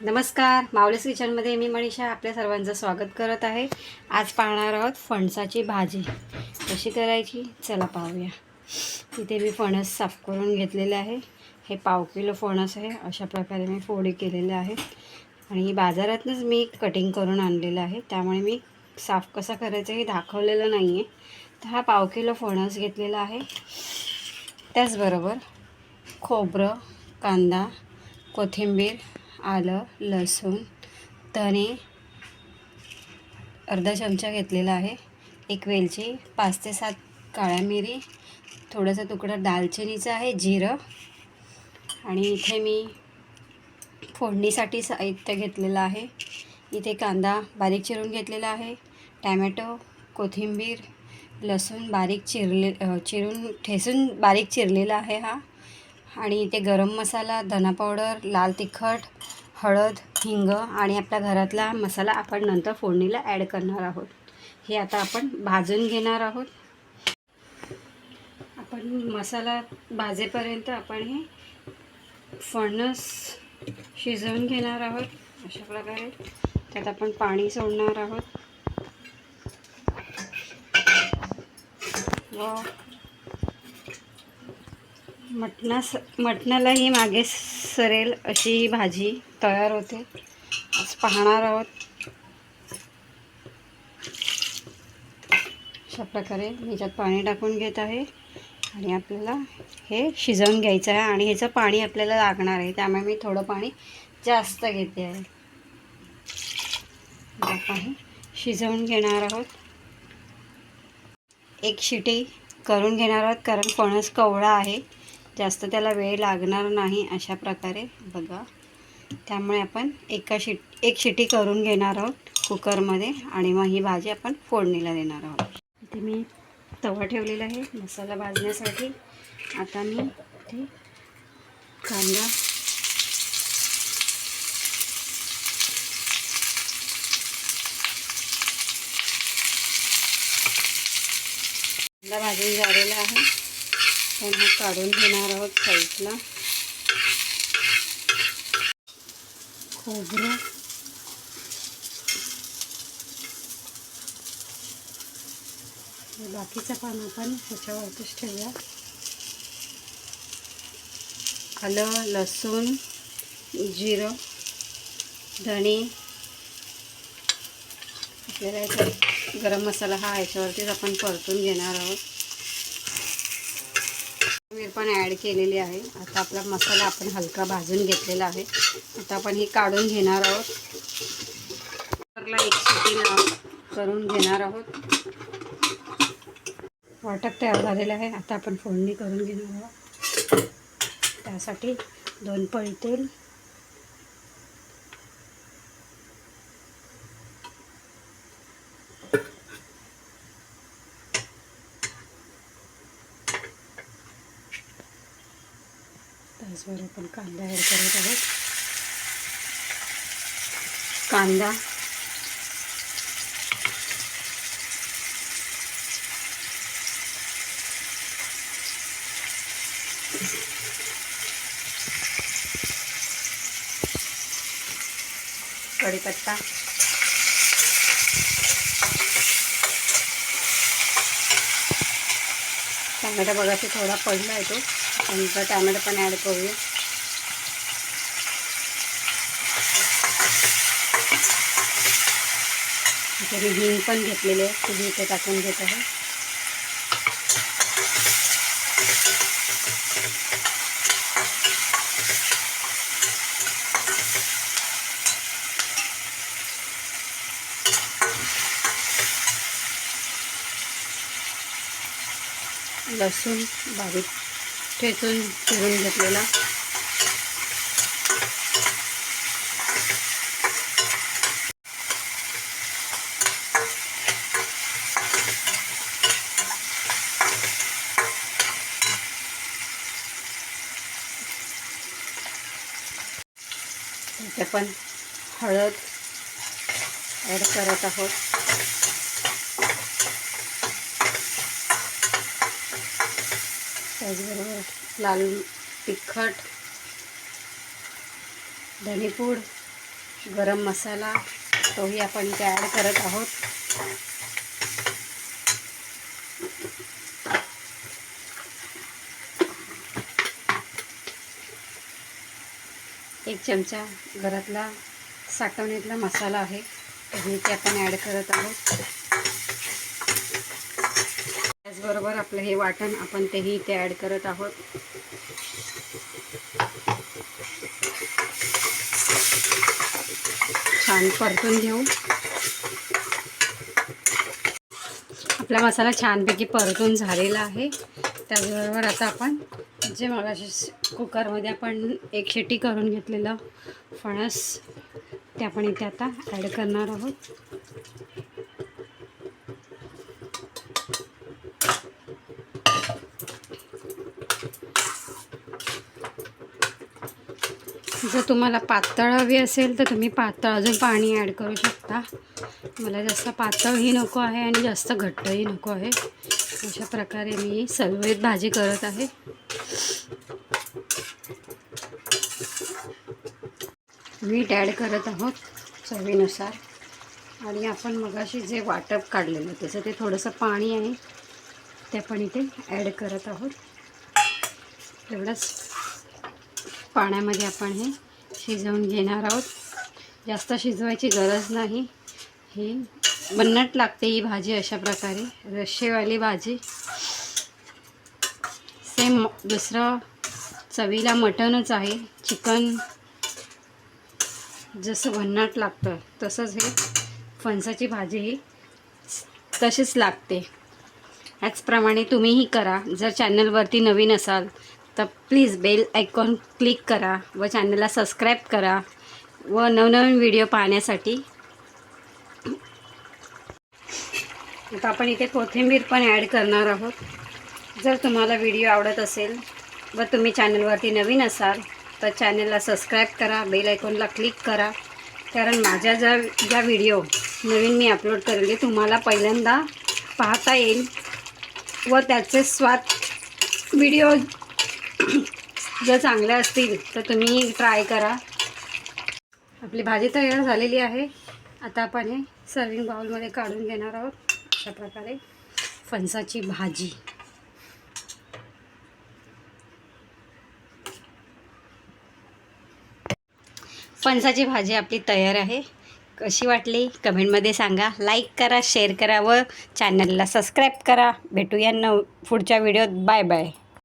नमस्कार, मावलेस किचनमध्ये मी मनीषा आपल्या सर्वांचं स्वागत करत आहे. आज पाहणार आहोत फणसाची भाजी कशी करायची, चला पाहूया. इथे मी फणस साफ करून घेतलेले आहे. हे पाव किलो फणस आहे. अशा प्रकारे मी फोडी केलेले आहेत आणि बाजारातूनच मी कटिंग करून आणलेलं आहे, त्यामुळे मी साफ कसा करायचं हे दाखवलेलं नाही आहे. तर हा पाव किलो फणस घेतलेला आहे. त्याचबरोबर खोबरं, कांदा, कोथिंबीर, आलं, लसूण, धणे अर्धा चमचा घेतलेला आहे. एक वेलची, 5 ते 7 काळ्या मिरी, थोडासा तुकडा दालचिनीचा आहे, जिरं आणि इथे मी फोडणीसाठी साहित्य घेतलेलं आहे. इथे कांदा बारीक चिरून घेतलेला आहे, टॅमॅटो, कोथिंबीर, लसूण बारीक चिरून ठेचून बारीक चिरलेला आहे हा. आणि इथे गरम मसाला, धना पावडर, लाल तिखट, हळद, हिंग आणि आपल्या घरातला मसाला आपण नंतर फोडणीला ॲड करणार आहोत. हे आता आपण भाजून घेणार आहोत. आपण मसाला भाजेपर्यंत आपण हे फणस शिजवून घेणार आहोत. अशा प्रकारे त्यात आपण पाणी सोडणार आहोत व मटणालाही मागे सरेल अशी ही भाजी तयार होते. आज पाहणार आहोत. अशा प्रकारे मी याच्यात पाणी टाकून घेत आहे आणि आपल्याला हे शिजवून घ्यायचं आहे आणि ह्याचं पाणी आपल्याला लागणार आहे, त्यामुळे मी थोडं पाणी जास्त घेते आहे. आपण शिजवून घेणार आहोत. एक शिटी करून घेणार आहोत, कारण फणस कवळा आहे, जास्त त्याला वेळ लागणार नाही. अशा प्रकारे बघा, त्यामुळे आपण एक शिटी करून घेणार आहोत कुकरमध्ये आणि मग ही भाजी आपण फोडणीला देणार आहोत. इथे मी तवा ठेवलेला आहे मसाला भाजण्यासाठी. आता मी इथे कांदा, भाजून झालेला आहे, पण हा काढून घेणार आहोत साईडला. खोबरं, बाकीचं पान आपण ह्याच्यावरतीच ठेवूया. आलं, लसूण, जिरं, धणे, आपल्याला गरम मसाला हा ह्याच्यावरतीच आपण परतून घेणार आहोत. कोथिंबीर पण ॲड केलेली आहे. आता आपला मसाला आपण हलका भाजून घेतलेला आहे. आता आपण ही काढून घेणार आहोत. कुकरला एक शिटी करून घेणार आहोत. वाटप तयार झालेलं आहे. आता आपण फोडणी करून घेणार आहोत. त्यासाठी 2 पळी तेल, त्याचबरोबर आपण कांदा ॲड करत आहोत. कांदा, कढीपत्ता, टॅमॅटो बघा ते थोडा पडला आहे, तो नंतर टॅमॅटो पण ॲड करूया. इथे मी हिंग पण घेतलेले आहे, ते इथे टाकून घेत आहे. लसूण बारीक ठेचून चिरून घेतलेला, इथे पण हळद ॲड करत आहोत. त्याचबरोबर लाल तिखट, धनेपूड, गरम मसाला तोही आपण इथे ॲड करत आहोत. एक चमचा घरातला साठवणीतला मसाला आहे हे ते आपण ॲड करत आहोत. त्याचबरोबर आपलं हे वाटण आपण तेही इथे ॲड करत आहोत. छान परतून घेऊ. आपला मसाला छानपैकी परतून झालेला आहे. त्याचबरोबर आता आपण जे मगाशी कुकरमध्ये आपण एक शिट्टी करून घेतलेलं फणस ते आपण इथे आता ॲड करणार आहोत. जर तुम्हाला पातळ हवी असेल तर तुम्ही पातळ अजून पाणी ॲड करू शकता. मला जास्त पातळही नको आहे आणि जास्त घट्टही नको आहे. अशा प्रकारे मी सलवईत भाजी करत आहे. मीठ ॲड करत आहोत चवीनुसार. आणि आपण मगाशी जे वाटप काढलेलं त्याचं ते थोडंसं पाणी आहे ते आपण इथे ॲड करत आहोत. तेवढंच पाण्यामध्ये आपण हे शिजवून घेणार आहोत. जास्त शिजवायची गरज नाही. ही भन्नाट लागते ही भाजी अशा प्रकारे रश्शेवाली भाजी. सेम दुसरं चवीला मटणच आहे. चिकन जसं भन्नाट लागतं तसंच हे फणसाची भाजी ही तशीच लागते. ह्याचप्रमाणे तुम्हीही करा. जर चॅनलवरती नवीन असाल तर प्लीज बेल आयकॉन क्लिक करा व चॅनलला सबस्क्राईब करा व नवनवीन व्हिडिओ पाहण्यासाठी. आता आपण इथे कोथिंबीर पण ॲड करणार आहोत. जर तुम्हाला व्हिडिओ आवडत असेल व तुम्ही चॅनलवरती नवीन असाल तर चॅनलला सबस्क्राईब करा, बेल आयकॉनला क्लिक करा. कारण माझ्या ज्या व्हिडिओ नवीन मी अपलोड करेल तुम्हाला पहिल्यांदा पाहता येईल व त्याचे स्वाद व्हिडिओ जर चांगले असतील तर तुम्ही ट्राय करा. आपली भाजी तयार झालेली आहे. आता आपण हे सर्विंग बाउलमध्ये काढून घेणार आहोत. अशा प्रकारे फणसाची भाजी. फणसाची भाजी आपली तयार आहे. कशी वाटली कमेंटमध्ये सांगा. लाईक करा, शेअर करा व चॅनलला सबस्क्राईब करा. भेटूया पुढच्या व्हिडिओत. Bye bye.